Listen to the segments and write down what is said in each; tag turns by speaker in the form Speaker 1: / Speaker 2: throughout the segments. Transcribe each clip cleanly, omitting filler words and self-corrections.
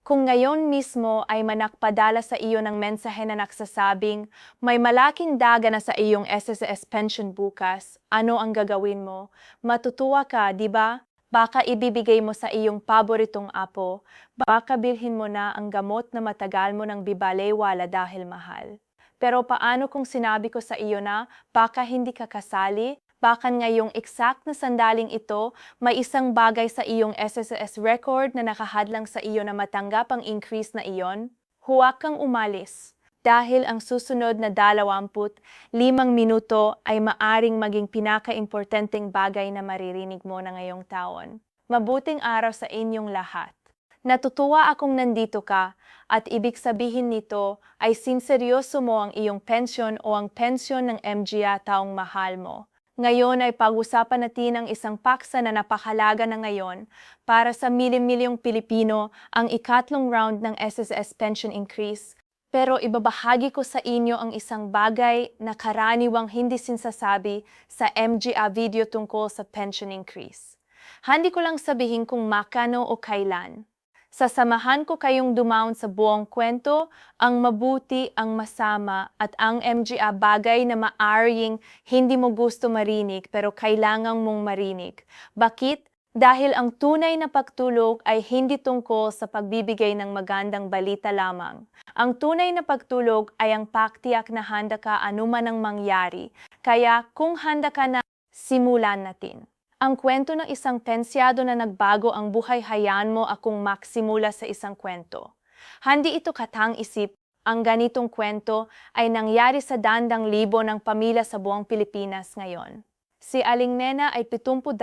Speaker 1: Kung ngayon mismo ay manakpadala sa iyo ng mensahe na nagsasabing may malaking daga na sa iyong SSS pension bukas, ano ang gagawin mo? Matutuwa ka, di ba? Baka ibibigay mo sa iyong paboritong apo, baka bilhin mo na ang gamot na matagal mo nang bibalewala dahil mahal. Pero paano kung sinabi ko sa iyo na baka hindi ka kasali? Baka ngayong exact na sandaling ito, may isang bagay sa iyong SSS record na nakahadlang sa iyo na matanggap ang increase na iyon? Huwag kang umalis. Dahil ang susunod na 25 minuto ay maaring maging pinaka-importanteng bagay na maririnig mo na ngayong taon. Mabuting araw sa inyong lahat. Natutuwa akong nandito ka at ibig sabihin nito ay sinseryoso mo ang iyong pensyon o ang pensyon ng MGA taong mahal mo. Ngayon ay pag-usapan natin ang isang paksa na napakahalaga na ngayon para sa milyon-milyong Pilipino ang ikatlong round ng SSS pension increase. Pero ibabahagi ko sa inyo ang isang bagay na karaniwang hindi sinasabi sa MGA video tungkol sa pension increase. Hindi ko lang sabihin kung makano o kailan. Sasamahan ko kayong dumaon sa buong kwento, ang mabuti, ang masama, at ang MGA bagay na maaring hindi mo gusto marinig pero kailangang mong marinig. Bakit? Dahil ang tunay na pagtulog ay hindi tungkol sa pagbibigay ng magandang balita lamang. Ang tunay na pagtulog ay ang paktiyak na handa ka anuman ang mangyari. Kaya kung handa ka na, simulan natin. Ang kwento ng isang pensyado na nagbago ang buhay, hayaan mo akong maksimula sa isang kwento. Hindi ito katang-isip, ang ganitong kwento ay nangyari sa dandang libo ng pamilya sa buong Pilipinas ngayon. Si Aling Nena ay 72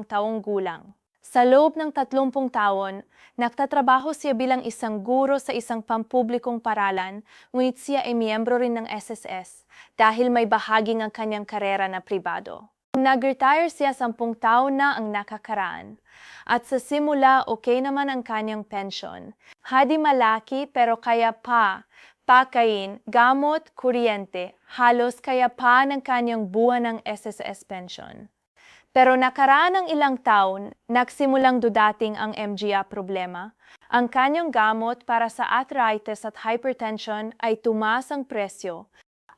Speaker 1: taong gulang. Sa loob ng 30 taon, nagtatrabaho siya bilang isang guro sa isang pampublikong paralan, ngunit siya ay miyembro rin ng SSS dahil may bahagi ng kanyang karera na pribado. Nag-retire siya 10 taon na ang nakakaraan. At sa simula, okay naman ang kanyang pension. Hadi malaki pero kaya pa, pakain, gamot, kuryente, halos kaya pa ng kanyang buwan ng SSS pension. Pero nakaraan ng ilang taon, nagsimulang dudating ang MGA problema. Ang kanyang gamot para sa arthritis at hypertension ay tumaas ang presyo.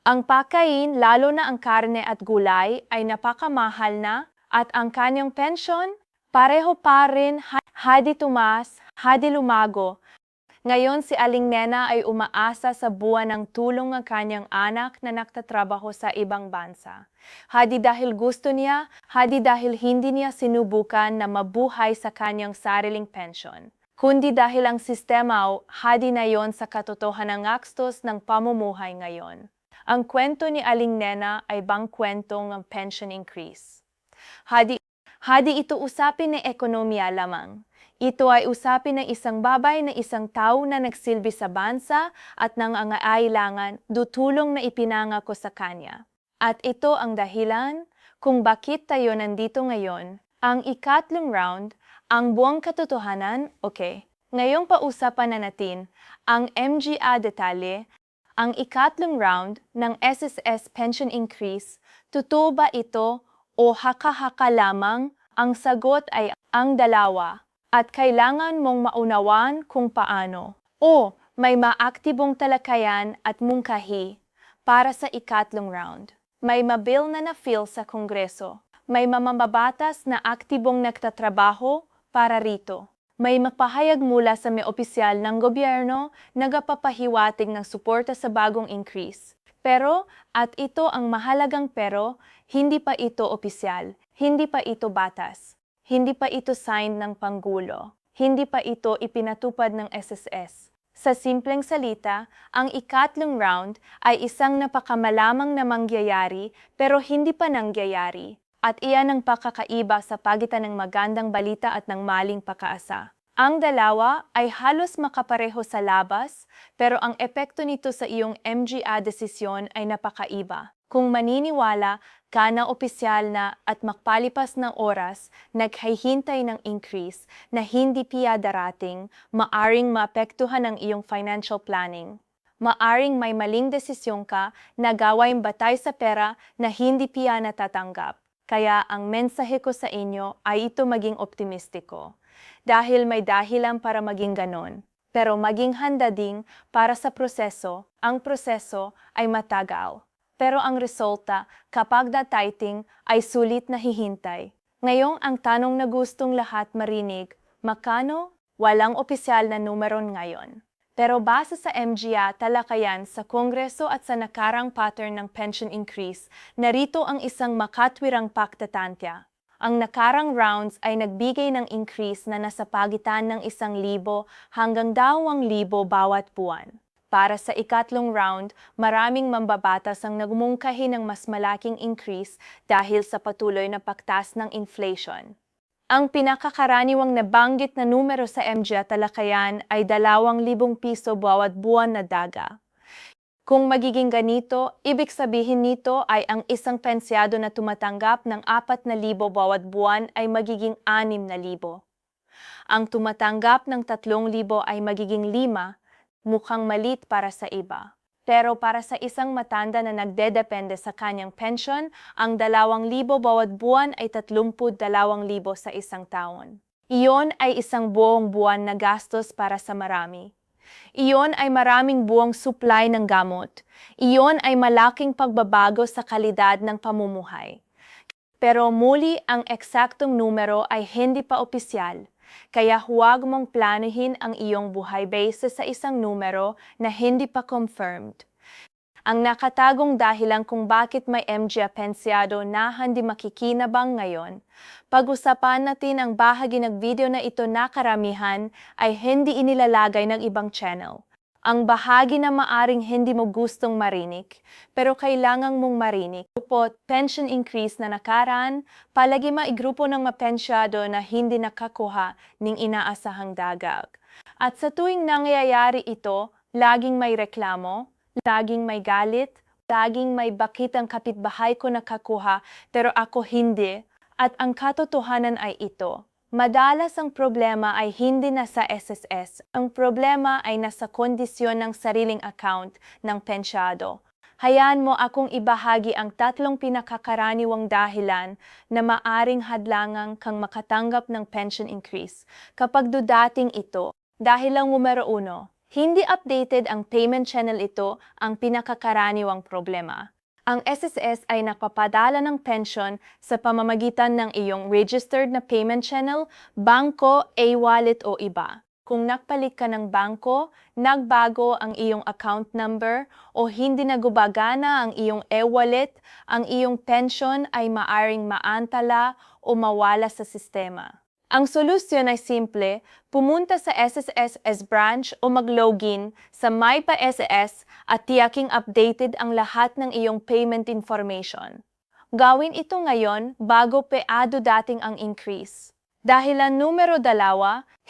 Speaker 1: Ang pagkain, lalo na ang karne at gulay, ay napakamahal na at ang kanyang pensyon, pareho pa rin, hadi tumaas, hadi lumago. Ngayon si Aling Nena ay umaasa sa buwan ng tulong ng kanyang anak na nagtatrabaho sa ibang bansa. Hadi dahil gusto niya, hadi dahil hindi niya sinubukan na mabuhay sa kanyang sariling pensyon. Kundi dahil ang sistema hadi na yon sa katotohanan ng gastos ng pamumuhay ngayon. Ang kwento ni Aling Nena ay bang kwento ng pension increase. Hadi ito usapin ng ekonomiya lamang. Ito ay usapin ng isang babay na isang tao na nagsilbi sa bansa at nangangailangan dutulong na ipinangako sa kanya. At ito ang dahilan kung bakit tayo nandito ngayon. Ang ikatlong round, ang buong katotohanan, okay. Ngayong pausapan na natin ang MGA detalye. Ang ikatlong round ng SSS pension increase, totoo ba ito o haka-haka lamang? Ang sagot ay ang dalawa at kailangan mong maunawan kung paano. O may maaktibong talakayan at mungkahi para sa ikatlong round. May mabil na na-feel sa Kongreso. May mamamabatas na aktibong nagtatrabaho para rito. May mapahayag mula sa may opisyal ng gobyerno na nagapapahiwatig ng suporta sa bagong increase. Pero, at ito ang mahalagang pero, hindi pa ito opisyal, hindi pa ito batas, hindi pa ito sign ng Pangulo, hindi pa ito ipinatupad ng SSS. Sa simpleng salita, ang ikatlong round ay isang napakamalamang na mangyayari pero hindi pa nangyayari. At iyan ang pakakaiba sa pagitan ng magandang balita at ng maling pakaasa. Ang dalawa ay halos makapareho sa labas, pero ang epekto nito sa iyong MGA desisyon ay napakaiba. Kung maniniwala ka na opisyal na at makpalipas ng oras, naghihintay ng increase na hindi piya darating, maaring maapektuhan ang iyong financial planning. Maaring may maling desisyon ka na gawain batay sa pera na hindi piya natatanggap. Kaya ang mensahe ko sa inyo ay ito maging optimistiko. Dahil may dahilan para maging ganon. Pero maging handa ding para sa proseso, ang proseso ay matagal. Pero ang resulta, kapag datiting, ay sulit na hihintay. Ngayong ang tanong na gustong lahat marinig, makano? Walang opisyal na numeron ngayon. Pero base sa MGA talakayan sa Kongreso at sa nakarang pattern ng pension increase, narito ang isang makatwirang paktatantya. Ang nakarang rounds ay nagbigay ng increase na nasa pagitan ng 1,000 hanggang 2,000 bawat buwan. Para sa ikatlong round, maraming mambabatas ang nagmungkahi ng mas malaking increase dahil sa patuloy na pagtaas ng inflation. Ang pinakakaraniwang nabanggit na numero sa MGA talakayan ay 2,000 piso bawat buwan na daga. Kung magiging ganito, ibig sabihin nito ay ang isang pensyado na tumatanggap ng 4,000 bawat buwan ay magiging 6,000. Ang tumatanggap ng 3,000 ay magiging 5, mukhang malit para sa iba. Pero para sa isang matanda na nagdedepende sa kanyang pension, ang 2,000 bawat buwan ay 32,000 sa isang taon. Iyon ay isang buong buwan na gastos para sa marami. Iyon ay maraming buwang supply ng gamot. Iyon ay malaking pagbabago sa kalidad ng pamumuhay. Pero muli, ang eksaktong numero ay hindi pa opisyal. Kaya huwag mong planuhin ang iyong buhay base sa isang numero na hindi pa confirmed. Ang nakatagong dahilan kung bakit may MGA pensyado na hindi makikinabang ngayon. Pag-usapan natin ang bahagi ng video na ito na karamihan ay hindi inilalagay ng ibang channel. Ang bahagi na maaring hindi mo gustong marinig, pero kailangang mong marinig. Grupo pension increase na nakaraan, palagi maigrupo ng mapensyado na hindi nakakuha ng inaasahang dagag. At sa tuwing nangyayari ito, laging may reklamo, laging may galit, laging may bakit ang kapitbahay ko nakakuha pero ako hindi. At ang katotohanan ay ito. Madalas ang problema ay hindi nasa SSS. Ang problema ay nasa kondisyon ng sariling account ng pensyado. Hayaan mo akong ibahagi ang 3 pinakakaraniwang dahilan na maaring hadlangang kang makatanggap ng pension increase kapag dudating ito. Dahilang numero 1, hindi updated ang payment channel. Ito ang pinakakaraniwang problema. Ang SSS ay nagpapadala ng pension sa pamamagitan ng iyong registered na payment channel, bangko, e-wallet o iba. Kung nagpalit ka ng bangko, nagbago ang iyong account number o hindi nagubagana ang iyong e-wallet, ang iyong pension ay maaring maantala o mawala sa sistema. Ang solusyon ay simple, pumunta sa SSS branch o mag-login sa MyPaSS at tiyaking updated ang lahat ng iyong payment information. Gawin ito ngayon bago peado dating ang increase. Dahilan numero 2,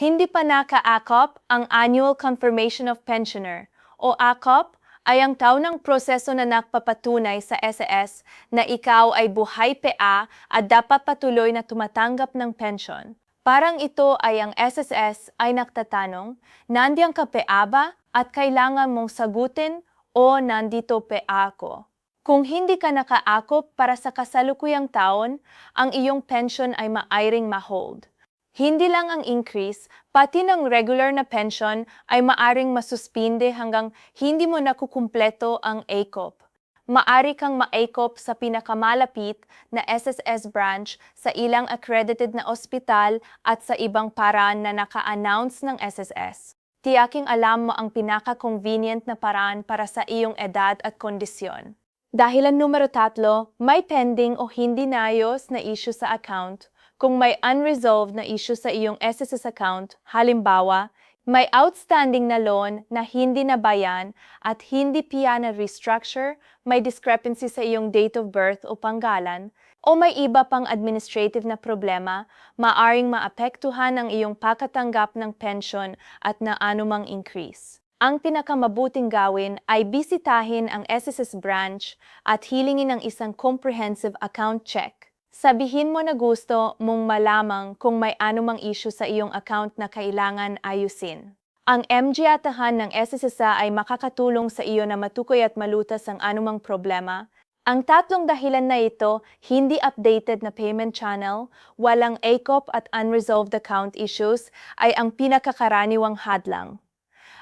Speaker 1: hindi pa naka-ACOP ang Annual Confirmation of Pensioner o ACOP ay ang taunang proseso na nagpapatunay sa SS na ikaw ay buhay PA at dapat patuloy na tumatanggap ng pension. Parang ito ay ang SSS ay nagtatanong, nandiyan ka PA ba at kailangan mong sagutin o nandito PA ako? Kung hindi ka naka-akop para sa kasalukuyang taon, ang iyong pension ay maaring ma-hold. Hindi lang ang increase, pati ng regular na pension ay maaring masuspinde hanggang hindi mo nakukumpleto ang ACOP. Maari kang ma-ACOP sa pinakamalapit na SSS branch sa ilang accredited na ospital at sa ibang paraan na naka-announce ng SSS. Tiyaking alam mo ang pinaka-convenient na paraan para sa iyong edad at kondisyon. Dahilan numero 3, may pending o hindi naayos na issue sa account. Kung may unresolved na issue sa iyong SSS account, halimbawa, may outstanding na loan na hindi nabayan at hindi pa na-restructure, may discrepancy sa iyong date of birth o panggalan, o may iba pang administrative na problema, maaring maapektuhan ang iyong pagkatanggap ng pension at na anumang increase. Ang pinakamabuting gawin ay bisitahin ang SSS branch at hilingin ang isang comprehensive account check. Sabihin mo na gusto mong malamang kung may anumang issue sa iyong account na kailangan ayusin. Ang MGA-tahan ng SSSA ay makakatulong sa iyo na matukoy at malutas ang anumang problema. Ang 3 dahilan na ito, hindi updated na payment channel, walang ACOP at unresolved account issues, ay ang pinakakaraniwang hadlang.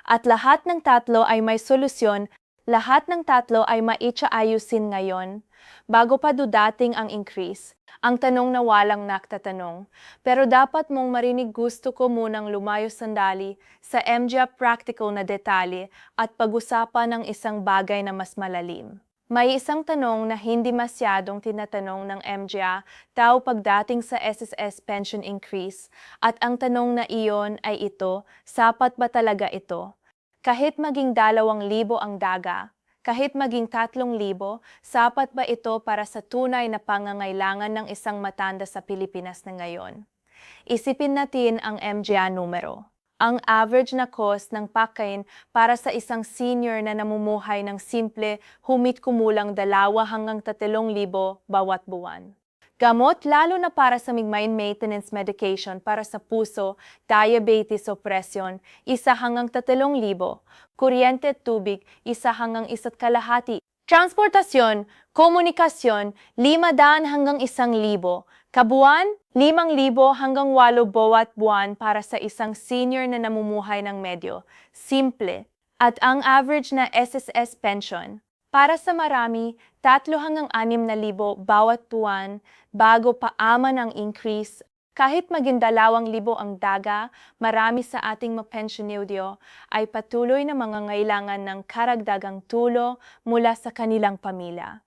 Speaker 1: At lahat ng tatlo ay may solusyon, lahat ng tatlo ay maitsaayusin ngayon. Bago pa dudating ang increase, ang tanong na walang naktatanong. Pero dapat mong marinig, gusto ko munang lumayo sandali sa MGA practical na detalye at pag-usapan ng isang bagay na mas malalim. May isang tanong na hindi masyadong tinatanong ng MGA tao pagdating sa SSS pension increase, at ang tanong na iyon ay ito: sapat ba talaga ito? Kahit maging 2,000 ang daga, kahit maging 3,000, sapat ba ito para sa tunay na pangangailangan ng isang matanda sa Pilipinas na ngayon? Isipin natin ang MGA numero. Ang average na cost ng pagkain para sa isang senior na namumuhay ng simple, humit kumulang 2,000 hanggang 3,000 bawat buwan. Gamot, lalo na para sa may maintenance medication para sa puso, diabetes o presyon, 1 hanggang 3,000. Kuryente at tubig, 1 hanggang 1,500. Transportasyon, komunikasyon, 500 hanggang 1,000. Kabuuan, 5,000 hanggang 8,000 bawat buwan para sa isang senior na namumuhay ng medyo simple. At ang average na SSS pension, para sa marami, 3 hanggang 6,000 bawat buwan bago pa aman ang increase. Kahit maging 2,000 ang daga, marami sa ating mapensyonado ay patuloy na mangangailangan ng karagdagang tulong mula sa kanilang pamilya.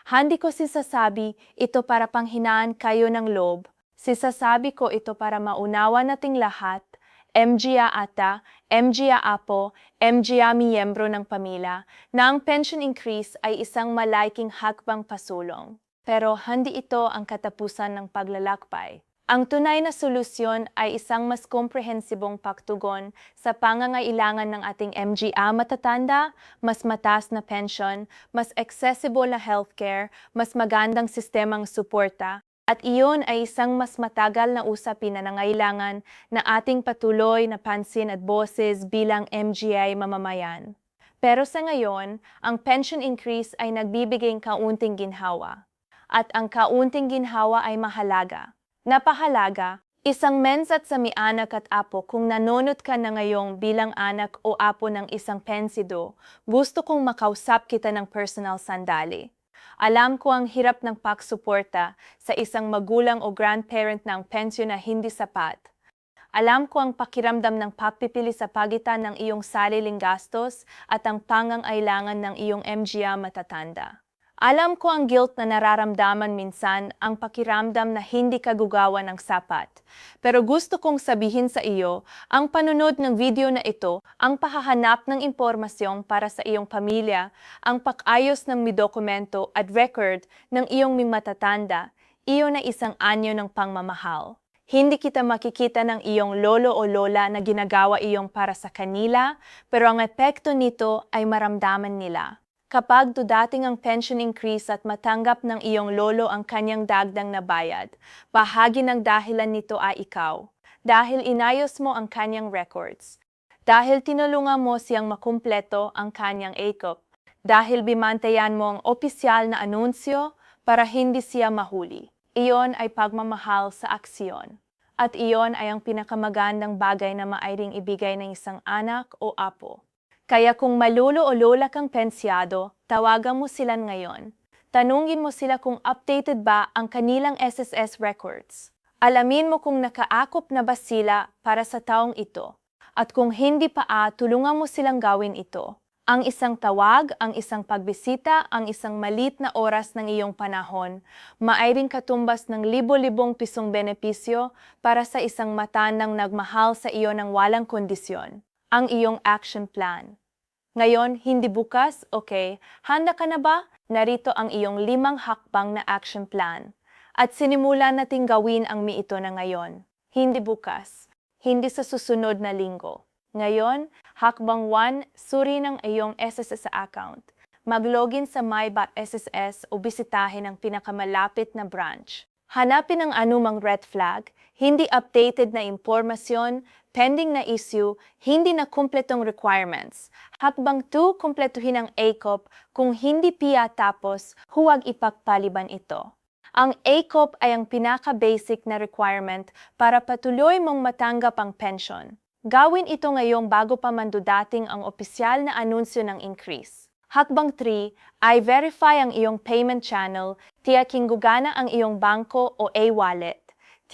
Speaker 1: Hindi ko sisasabi ito para panghinaan kayo ng loob. Sisasabi ko ito para maunawa nating lahat, MGA ata, MGA apo, MGA miyembro ng pamilya, na ang pension increase ay isang malaking hakbang pasulong. Pero hindi ito ang katapusan ng paglalakbay. Ang tunay na solusyon ay isang mas komprehensibong pagtugon sa pangangailangan ng ating MGA matatanda, mas mataas na pension, mas accessible na healthcare, mas magandang sistemang suporta, at iyon ay isang mas matagal na usapin na nangailangan na ating patuloy na pansin at boses bilang MGA mamamayan. Pero sa ngayon, ang pension increase ay nagbibigay kaunting ginhawa. At ang kaunting ginhawa ay mahalaga. Napahalaga, isang mensat sa mi anak at apo, kung nanonood ka na ngayong bilang anak o apo ng isang pensido, gusto kong makausap kita ng personal sandali. Alam ko ang hirap ng pagsuporta sa isang magulang o grandparent ng pensyon na hindi sapat. Alam ko ang pakiramdam ng pagpipili sa pagitan ng iyong sariling gastos at ang pangangailangan ng iyong MGA matatanda. Alam ko ang guilt na nararamdaman minsan, ang pakiramdam na hindi ka gugawa ng sapat. Pero gusto kong sabihin sa iyo, ang panunod ng video na ito, ang pahahanap ng impormasyon para sa iyong pamilya, ang pag-ayos ng dokumento at record ng iyong matatanda, iyon ay isang anyo ng pangmamahal. Hindi kita makikita ng iyong lolo o lola na ginagawa iyong para sa kanila, pero ang epekto nito ay maramdaman nila. Kapag dudating ang pension increase at matanggap ng iyong lolo ang kanyang dagdag na bayad, bahagi ng dahilan nito ay ikaw. Dahil inayos mo ang kanyang records. Dahil tinulungan mo siyang makumpleto ang kanyang ACOP. Dahil bimantayan mo ang opisyal na anunsyo para hindi siya mahuli. Iyon ay pagmamahal sa aksyon. At iyon ay ang pinakamagandang bagay na maaaring ibigay ng isang anak o apo. Kaya kung malulo o lola kang pensyado, tawagan mo sila ngayon. Tanungin mo sila kung updated ba ang kanilang SSS records. Alamin mo kung nakaakop na ba sila para sa taong ito. At kung hindi pa, tulungan mo silang gawin ito. Ang isang tawag, ang isang pagbisita, ang isang malit na oras ng iyong panahon, maaaring katumbas ng libo-libong pisong benepisyo para sa isang matandang nagmahal sa iyo ng walang kondisyon. Ang iyong action plan. Ngayon, hindi bukas, okay? Handa ka na ba? Narito ang iyong 5 hakbang na action plan. At sinimulan nating gawin ang ito na ngayon. Hindi bukas. Hindi sa susunod na linggo. Ngayon, hakbang 1, suri ng iyong SSS account. Mag-login sa my.sss o bisitahin ang pinakamalapit na branch. Hanapin ang anumang red flag, hindi updated na impormasyon, pending na issue, hindi na kumpletong requirements. Hakbang 2, kumpletuhin ang ACOP. Kung hindi piya tapos, huwag ipagpaliban ito. Ang ACOP ay ang pinaka-basic na requirement para patuloy mong matanggap ang pension. Gawin ito ngayong bago pa mandudating ang opisyal na anunsyo ng increase. Hakbang 3 ay verify ang iyong payment channel, tiyaking gugana ang iyong bangko o e-wallet.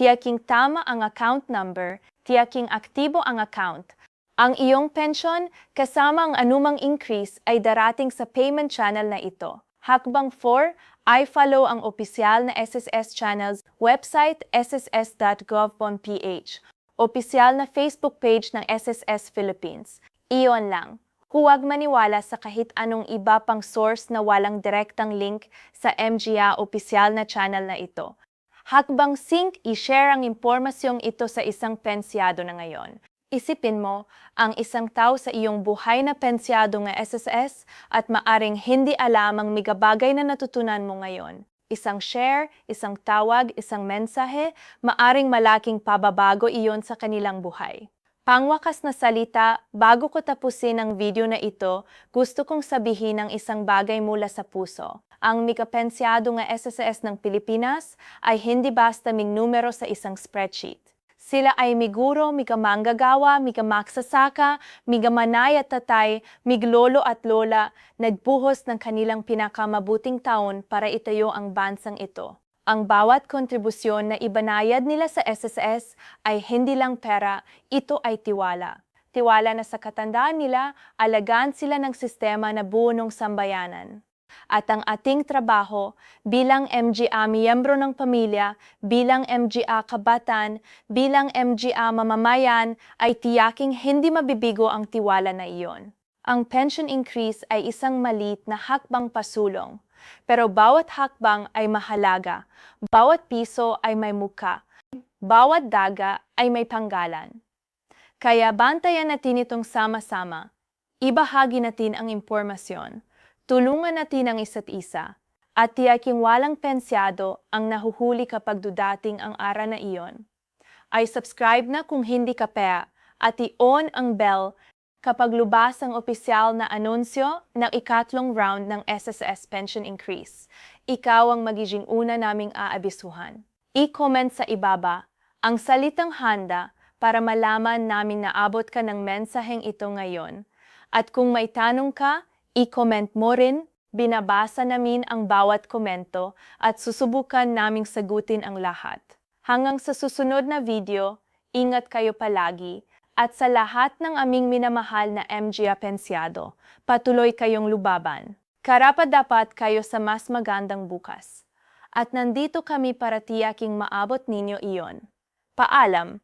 Speaker 1: Tiyaking tama ang account number, tiyaking aktibo ang account. Ang iyong pensyon kasama ang anumang increase ay darating sa payment channel na ito. Hakbang 4 ay follow ang opisyal na SSS channels website sss.gov.ph, opisyal na Facebook page ng SSS Philippines. Iyon lang. Huwag maniwala sa kahit anong iba pang source na walang direktang link sa MGA opisyal na channel na ito. Hakbang 5, i-share ang impormasyong ito sa isang pensyado na ngayon. Isipin mo, ang isang tao sa iyong buhay na pensyado ng SSS at maaring hindi alam ang migabagay na natutunan mo ngayon. Isang share, isang tawag, isang mensahe, maaring malaking pababago iyon sa kanilang buhay. Pangwakas na salita, bago ko tapusin ang video na ito, gusto kong sabihin ang isang bagay mula sa puso. Ang migapensyado ng SSS ng Pilipinas ay hindi basta ming numero sa isang spreadsheet. Sila ay miguro, migamanggagawa, migamaksasaka, migamanay at tatay, miglolo at lola, nagbuhos ng kanilang pinakamabuting taon para itayo ang bansang ito. Ang bawat kontribusyon na ibanayad nila sa SSS ay hindi lang pera, ito ay tiwala. Tiwala na sa katandaan nila, alagaan sila ng sistema na buo ng sambayanan. At ang ating trabaho bilang MGA miyembro ng pamilya, bilang MGA kabataan, bilang MGA mamamayan ay tiyaking hindi mabibigo ang tiwala na iyon. Ang pension increase ay isang maliit na hakbang pasulong. Pero bawat hakbang ay mahalaga, bawat piso ay may muka, bawat daga ay may panggalan. Kaya bantayan natin itong sama-sama, ibahagi natin ang impormasyon, tulungan natin ang isa't isa, at tiyaking walang pensyado ang nahuhuli kapag dudating ang araw na iyon. Ay subscribe na kung hindi ka pa, at i-on ang bell kapag lubas ang opisyal na anunsyo ng ikatlong round ng SSS pension increase. Ikaw ang magiging una naming aabisuhan. I-comment sa ibaba ang salitang handa para malaman namin na abot ka ng mensaheng ito ngayon. At kung may tanong ka, i-comment mo rin, binabasa namin ang bawat komento at susubukan naming sagutin ang lahat. Hanggang sa susunod na video, ingat kayo palagi. At sa lahat ng aming minamahal na MGA pensyado, patuloy kayong lubaban. Karapat-dapat kayo sa mas magandang bukas. At nandito kami para tiyaking maabot ninyo iyon. Paalam!